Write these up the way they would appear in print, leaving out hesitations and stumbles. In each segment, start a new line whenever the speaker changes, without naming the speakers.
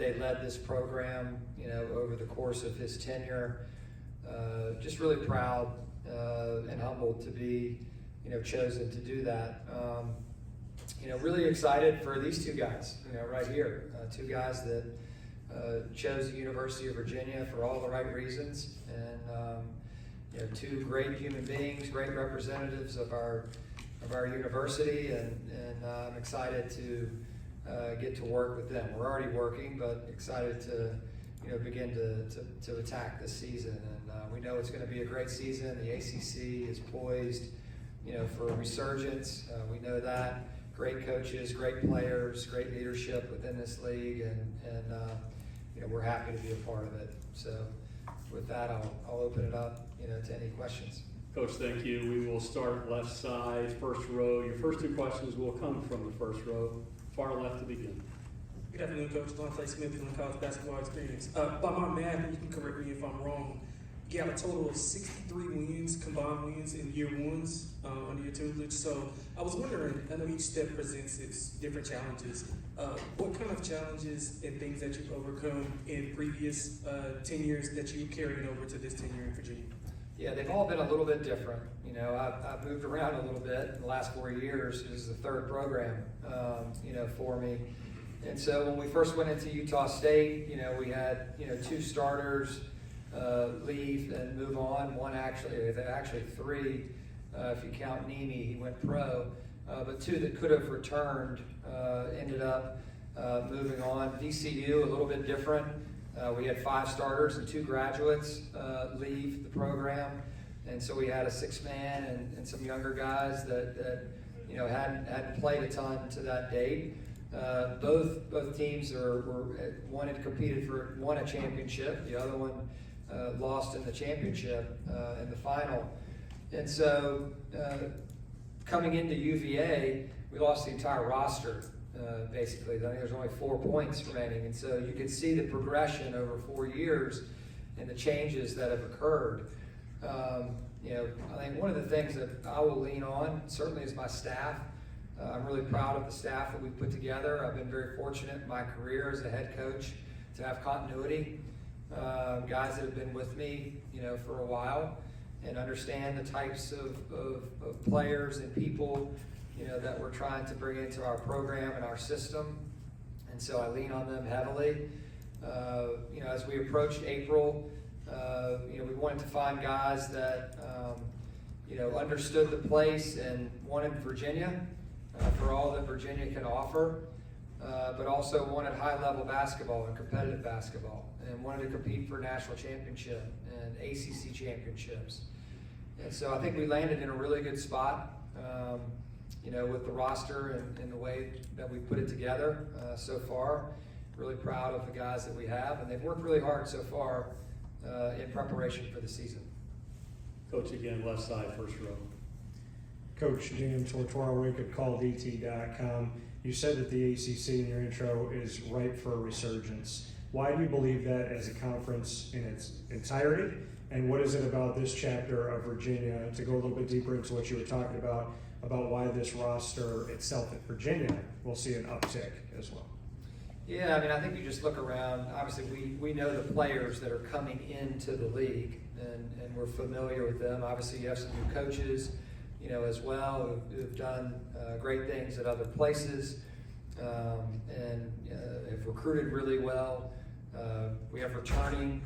They led this program, over the course of his tenure. Just really proud and humbled to be, chosen to do that. Really excited for these two guys, right here. Two guys that chose the University of Virginia for all the right reasons, and two great human beings, great representatives of our university, and I'm excited to get to work with them. We're already working, but excited to begin to attack this season. And we know it's going to be a great season. The ACC is poised, for a resurgence. We know that. Great coaches, great players, great leadership within this league, and we're happy to be a part of it. So with that, I'll open it up, to any questions.
Coach, thank you. We will start left side, first row. Your first two questions will come from the first row. Far left to begin.
Good afternoon, Coach. Dallin Smith from the College Basketball Experience. By my math, and you can correct me if I'm wrong, you got a total of 63 wins, combined wins in year ones under your tutelage. So I was wondering, I know each step presents its different challenges. What kind of challenges and things that you've overcome in previous tenures that you're carrying over to this tenure in Virginia?
Yeah, they've all been a little bit different. I've moved around a little bit in the last 4 years. This is the third program, for me. And so when we first went into Utah State, we had, two starters leave and move on. Actually three, if you count Nimi, he went pro. But two that could have returned ended up moving on. VCU, a little bit different. We had 5 starters and 2 graduates leave the program, and so we had a 6-man and some younger guys that hadn't played a ton to that date. Both teams one had won a championship, the other one lost in the championship in the final, and so coming into UVA, we lost the entire roster. Basically, I think there's only 4 points remaining, and so you can see the progression over 4 years and the changes that have occurred. I think one of the things that I will lean on certainly is my staff. I'm really proud of the staff that we've put together. I've been very fortunate in my career as a head coach to have continuity, guys that have been with me, for a while, and understand the types of players and people that we're trying to bring into our program and our system, and so I lean on them heavily. As we approached April, we wanted to find guys that understood the place and wanted Virginia for all that Virginia can offer, but also wanted high-level basketball and competitive basketball, and wanted to compete for national championship and ACC championships. And so I think we landed in a really good spot. With the roster and the way that we put it together so far. Really proud of the guys that we have, and they've worked really hard so far in preparation for the season.
Coach, again, left side, first row.
Coach James Tortorowik at CallDT.com. You said that the ACC in your intro is ripe for a resurgence. Why do you believe that as a conference in its entirety? And what is it about this chapter of Virginia, to go a little bit deeper into what you were talking about why this roster itself at Virginia will see an uptick as well?
Yeah, I think you just look around. Obviously, we know the players that are coming into the league, and we're familiar with them. Obviously, you have some new coaches, as well, who've done great things at other places, and have recruited really well. We have returning,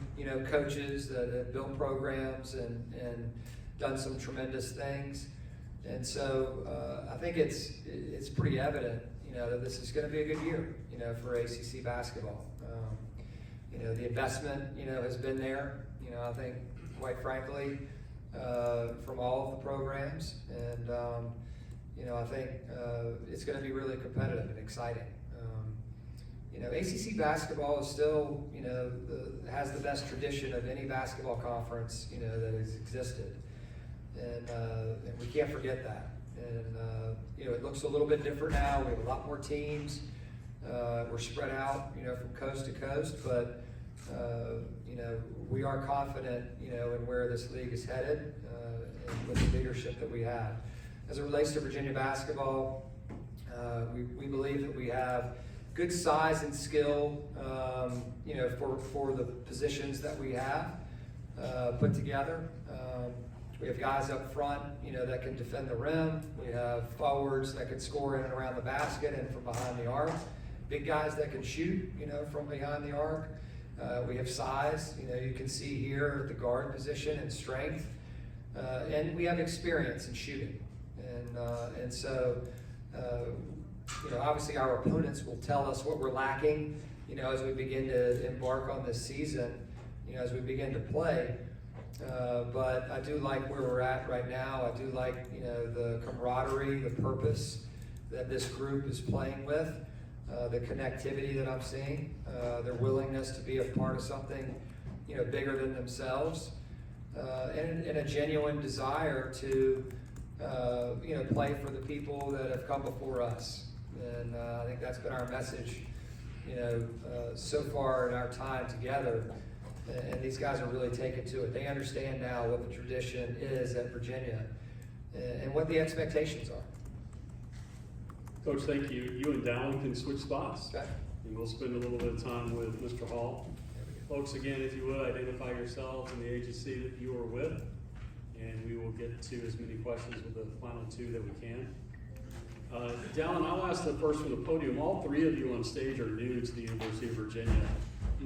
coaches that have built programs and done some tremendous things. And so I think it's pretty evident, that this is going to be a good year, for ACC basketball. The investment, has been there, I think, quite frankly, from all of the programs. And, I think it's going to be really competitive and exciting. ACC basketball is still, has the best tradition of any basketball conference, that has existed. And we can't forget that. And it looks a little bit different now. We have a lot more teams. We're spread out, from coast to coast, but we are confident, in where this league is headed, and with the leadership that we have. As it relates to Virginia basketball, we believe that we have good size and skill, for the positions that we have put together. We have guys up front, that can defend the rim. We have forwards that can score in and around the basket and from behind the arc. Big guys that can shoot, from behind the arc. We have size, you can see here at the guard position, and strength. And we have experience in shooting. And so, obviously our opponents will tell us what we're lacking, as we begin to embark on this season, as we begin to play. But I do like where we're at right now. I do like, the camaraderie, the purpose that this group is playing with, the connectivity that I'm seeing, their willingness to be a part of something, bigger than themselves, and a genuine desire to, play for the people that have come before us. And I think that's been our message, so far in our time together. And these guys are really taking to it. They understand now what the tradition is at Virginia and what the expectations are.
Coach, thank you. You and Dallin can switch spots.
Okay.
And we'll spend a little bit of time with Mr. Hall. Folks, again, if you would, identify yourselves and the agency that you are with, and we will get to as many questions with the final two that we can. Dallin, I'll ask the first from the podium. All three of you on stage are new to the University of Virginia.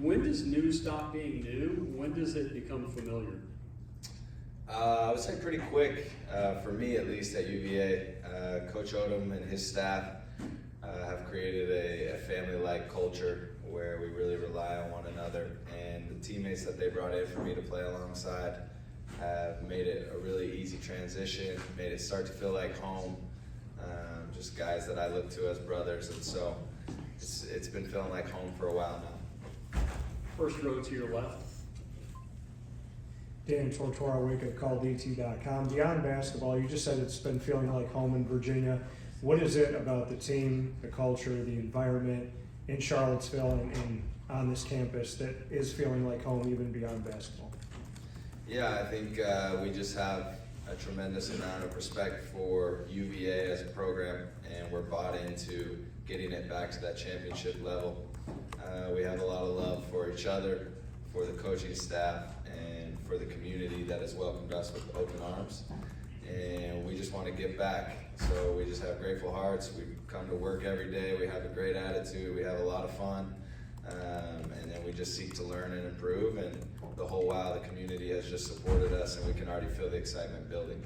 When does new stop being new? When does it become familiar?
I would say pretty quick, for me at least at UVA. Coach Odom and his staff have created a family-like culture where we really rely on one another, and the teammates that they brought in for me to play alongside have made it a really easy transition, made it start to feel like home. Just guys that I look to as brothers, and so it's been feeling like home for a while now.
First row to your left.
Dan Tortora, Wake of CallDT.com. Beyond basketball, you just said it's been feeling like home in Virginia. What is it about the team, the culture, the environment in Charlottesville and on this campus that is feeling like home even beyond basketball?
Yeah, I think we just have a tremendous amount of respect for UVA as a program, and we're bought into getting it back to that championship level. We have a lot of love for each other, for the coaching staff, and for the community that has welcomed us with open arms. And we just want to give back. So we just have grateful hearts. We come to work every day. We have a great attitude. We have a lot of fun. And then we just seek to learn and improve. And the whole while, the community has just supported us, and we can already feel the excitement building.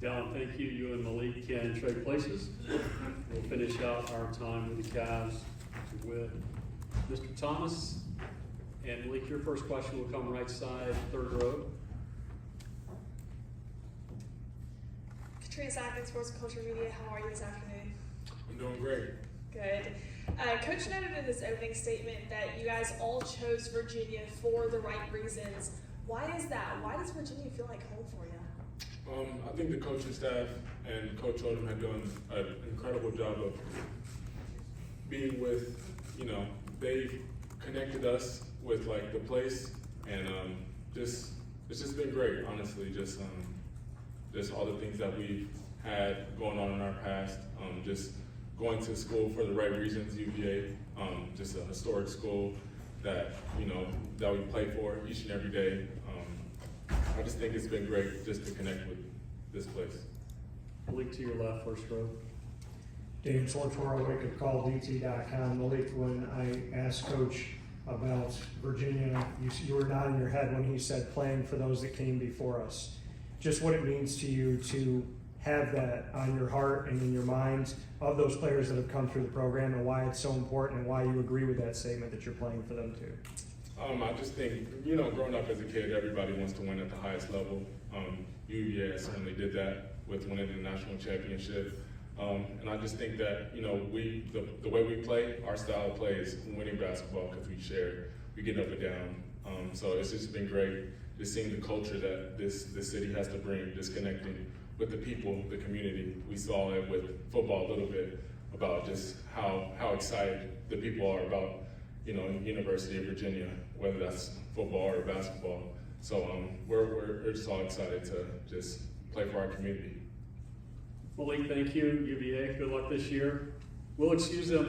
Dallin, thank you. You and Malik can trade places. We'll finish out our time with the Cavs with Mr. Thomas. And Malik, your first question will come right side, third row.
Katrina Sackman, Sports and Culture Media. How are you this afternoon?
I'm doing great.
Good. Coach noted in his opening statement that you guys all chose Virginia for the right reasons. Why is that? Why does Virginia feel like home for you?
I think the coaching staff and Coach Odom have done an incredible job of being with, they've connected us with like the place, and it's just been great, honestly. Just all the things that we've had going on in our past, just going to school for the right reasons, UVA, just a historic school that, that we play for each and every day. I just think it's been great just to connect with this place.
Malik to your left, first row.
Dan Tortora, Wake of CallDT.com. Malik, when I asked Coach about Virginia, you were nodding your head when he said playing for those that came before us. Just what it means to you to have that on your heart and in your mind of those players that have come through the program, and why it's so important and why you agree with that statement that you're playing for them too.
I just think, growing up as a kid, everybody wants to win at the highest level. UVA certainly did that with winning the national championship. And I just think that, the way we play, our style of play is winning basketball because we get up and down. So it's just been great just seeing the culture that this city has to bring, just connecting with the people, the community. We saw it with football a little bit about just how excited the people are about, University of Virginia, whether that's football or basketball. So we're just all excited to just play for our community.
Malik, thank you. UVA, good luck this year. We'll excuse them